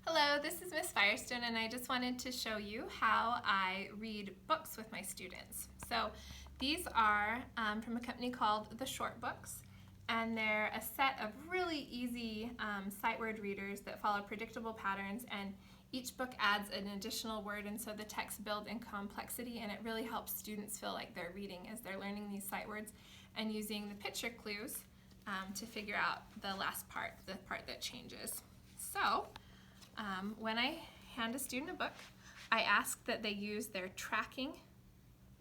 Hello, this is Miss Firestone, and I just wanted to show you how I read books with my students. So these are from a company called The Short Books, and they're a set of really easy sight word readers that follow predictable patterns, and each book adds an additional word, and so the texts build in complexity, and it really helps students feel like they're reading as they're learning these sight words and using the picture clues to figure out the last part, the part that changes. So when I hand a student a book, I ask that they use their tracking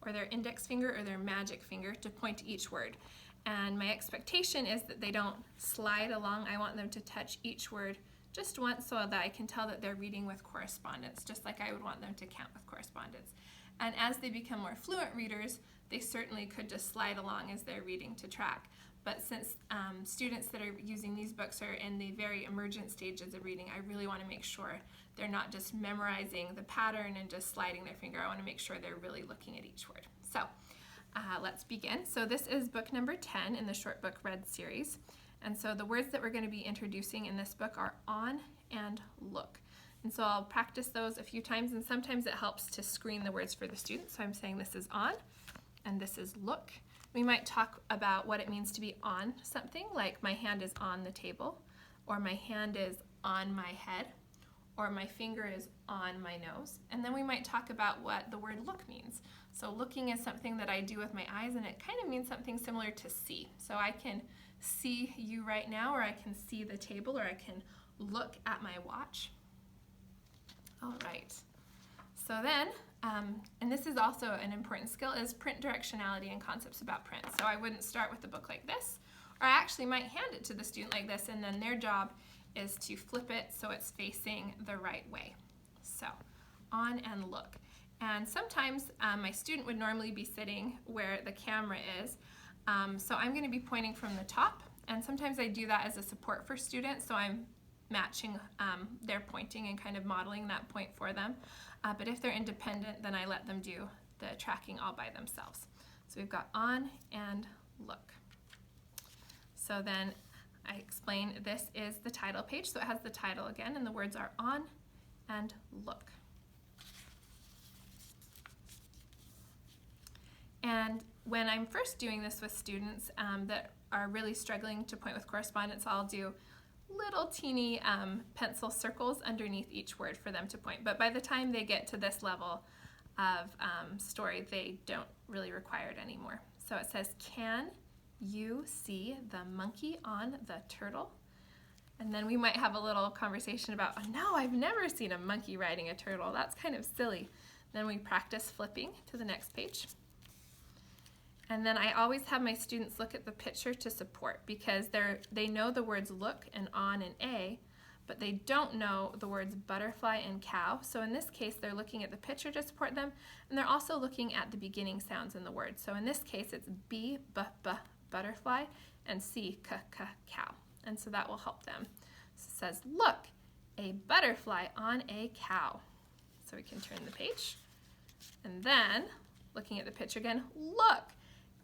or their index finger or their magic finger to point to each word. And my expectation is that they don't slide along. I want them to touch each word just once so that I can tell that they're reading with correspondence, just like I would want them to count with correspondence. And as they become more fluent readers, they certainly could just slide along as they're reading to track. But since students that are using these books are in the very emergent stages of reading, I really want to make sure they're not just memorizing the pattern and just sliding their finger. I want to make sure they're really looking at each word. So let's begin. So this is book number 10 in the Short Book Read series. And so the words that we're going to be introducing in this book are on and look. And so I'll practice those a few times, and sometimes it helps to screen the words for the students. So I'm saying this is on and this is look. We might talk about what it means to be on something, like my hand is on the table, or my hand is on my head, or my finger is on my nose. And then we might talk about what the word look means. So looking is something that I do with my eyes, and it kind of means something similar to see. So I can see you right now, or I can see the table, or I can look at my watch. All right. So then, and this is also an important skill, is print directionality and concepts about print. So I wouldn't start with the book like this, or I actually might hand it to the student like this, and then their job is to flip it so it's facing the right way. So on and look. And sometimes my student would normally be sitting where the camera is, so I'm going to be pointing from the top, and sometimes I do that as a support for students, so I'm matching their pointing and kind of modeling that point for them. But if they're independent, then I let them do the tracking all by themselves. So we've got on and look. So then I explain this is the title page, so it has the title again, and the words are on and look. And when I'm first doing this with students that are really struggling to point with correspondence, I'll do little teeny pencil circles underneath each word for them to point. But by the time they get to this level of story, they don't really require it anymore. So it says, can you see the monkey on the turtle? And then we might have a little conversation about, oh, no, I've never seen a monkey riding a turtle. That's kind of silly. Then we practice flipping to the next page. And then I always have my students look at the picture to support, because they know the words look and on and a, but they don't know the words butterfly and cow. So in this case, they're looking at the picture to support them, and they're also looking at the beginning sounds in the word. So in this case, it's b, butterfly, and c, cow. And so that will help them. So it says, look, a butterfly on a cow. So we can turn the page. And then, looking at the picture again, look,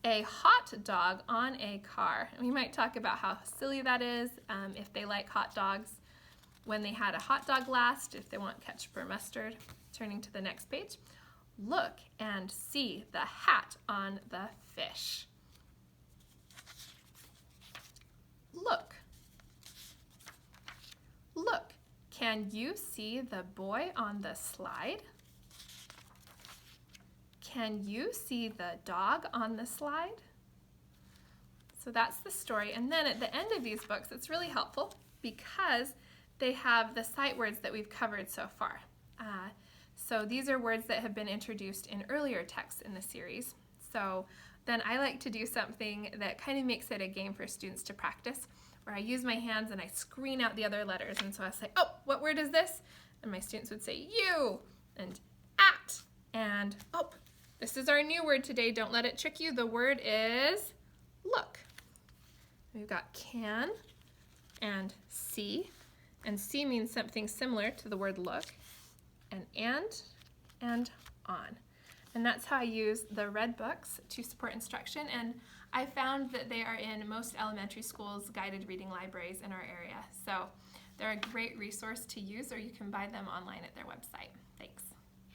a hot dog on a car. And we might talk about how silly that is, if they like hot dogs, when they had a hot dog last, if they want ketchup or mustard. Turning to the next page. Look and see the hat on the fish. Look. Look, can you see the boy on the slide? Can you see the dog on the slide? So that's the story. And then at the end of these books, it's really helpful because they have the sight words that we've covered so far. So these are words that have been introduced in earlier texts in the series. So then I like to do something that kind of makes it a game for students to practice, where I use my hands and I screen out the other letters. And so I say, oh, what word is this? And my students would say you and at and oh, this is our new word today. Don't let it trick you. The word is look. We've got can and see. And see means something similar to the word look. And on. And that's how I use the red books to support instruction. And I found that they are in most elementary schools' guided reading libraries in our area. So They're a great resource to use, or you can buy them online at their website.